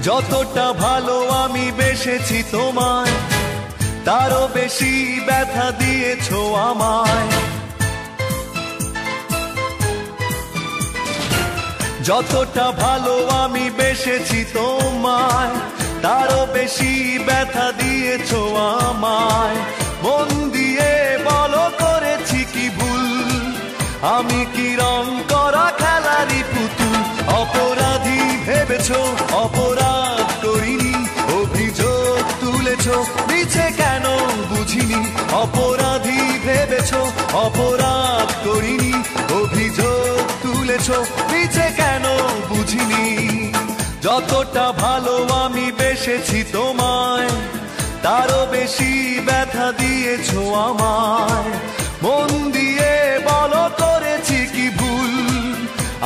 যতটা ভালো আমি বেসেছি তোমায়, তারও বেশি ব্যথা দিয়েছো আমায়। যতটা ভালো আমি বেসেছি তোমায়, তারও বেশি ব্যথা দিয়েছো আমায়। মন দিয়ে বলো করেছি কি ভুল, আমি কি রং করা খেলারই পুতুল? অপরাধী ভেবেছো অপরাধ করিনি, অভিযোগ তুলেছো মিছে কেন বুঝিনি। অপরাধী ভেবেছো অপরাধ করিনি, অভিযোগ তুলেছো মিছে কেন বুঝিনি। যতটা ভালো আমি বেসেছি তোমায়, তারও বেশি ব্যথা দিয়েছো আমায়। মন দিয়ে বলো করেছি কি ভুল,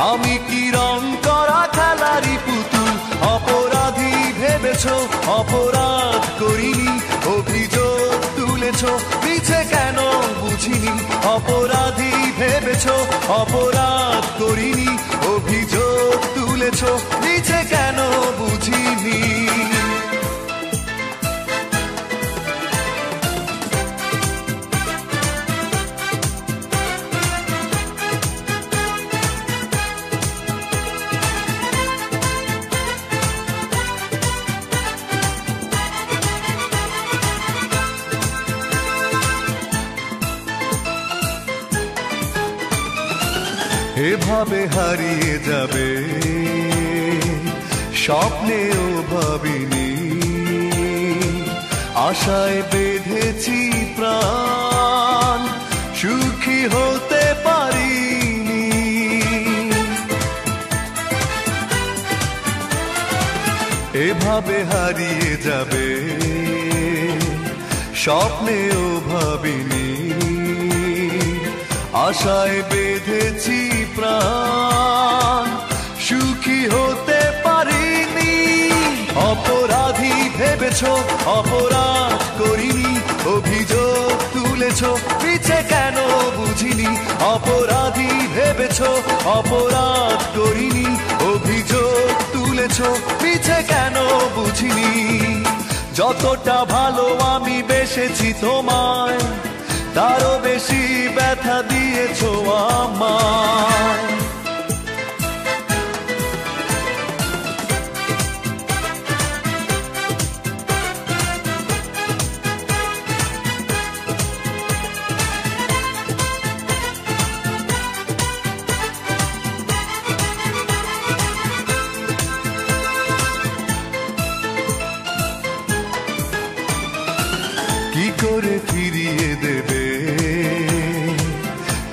আমি কি রং করা খেলারই পুতুল? অপরাধী ভেবেছো অপরাধ করিনি, অভিযোগ তুলেছো মিছে কেন বুঝিনি। অপরাধী ভেবেছো অপরাধ করিনি, অভিযোগ তুলেছো মিছে কেন বুঝিনি। এভাবে হারিয়ে যাবে স্বপ্নেও ভাবিনি, আশায় বেঁধেছি প্রাণ, সুখী হতে পারিনি। এভাবে হারিয়ে যাবে স্বপ্নেও ভাবিনি, আশায় বেঁধেছি প্রাণ, সুখী হতে পারিনি। অপরাধী ভেবেছো অপরাধ করিনি, অভিযোগ তুলেছো মিছে কেন বুঝিনি। অপরাধী ভেবেছো অপরাধ করিনি, অভিযোগ তুলেছো মিছে কেন বুঝিনি। যতটা ভালো আমি বেসেছি তোমায়, তারও বেশি ব্যথা দিয়েছো আমায়। কি করে ফিরিয়ে দেবে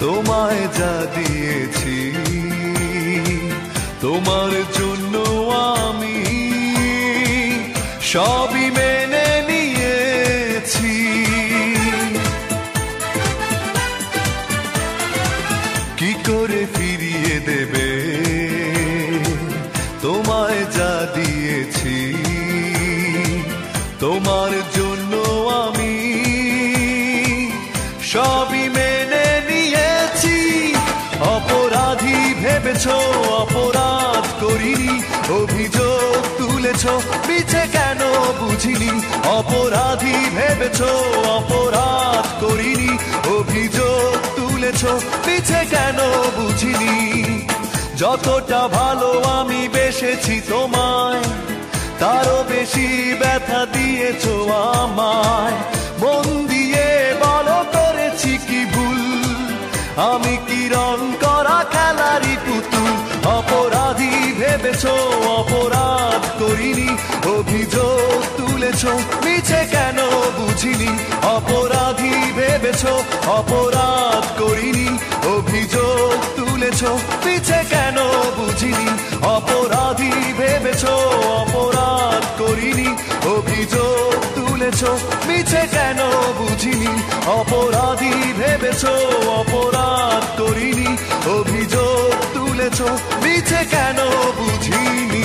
তোমায় যা দিয়েছি? তোমার জন্য আমি সবই মেনে নিয়েছি। কি করে ফিরিয়ে দেবে তোমায় যা দিয়েছি? তোমার জন্য আমি সবই মেনে নিয়েছি। অপরাধী ভেবেছো অপরাধ করিনি, অভিযোগ তুলেছো মিছে কেন বুঝিনি। অপরাধী ভেবেছো অপরাধ করিনি, অভিযোগ তুলেছো মিছে কেন বুঝিনি। যতটা ভালো আমি বেসেছি তোমায়, তারও বেশি ব্যথা দিয়েছো আমায়। মন দিয়ে বলো করেছি কি ভুল, আমি কি রং করা খেলারই পুতুল? অপরাধী ভেবেছো অপরাধ করিনি, অভিযোগ তুলেছো মিছে কেন বুঝিনি। অপরাধী ভেবেছো অপরাধ করিনি, অভিযোগ তুলেছো মিছে কেন বুঝিনি। অপরাধী ভেবেছো অপরাধ করিনি, অভিযোগ তুলেছো মিছে কেন বুঝিনি। অপরাধী ভেবেছো অপরাধ করিনি, অভিযোগ তুলেছো মিছে কেন বুঝিনি।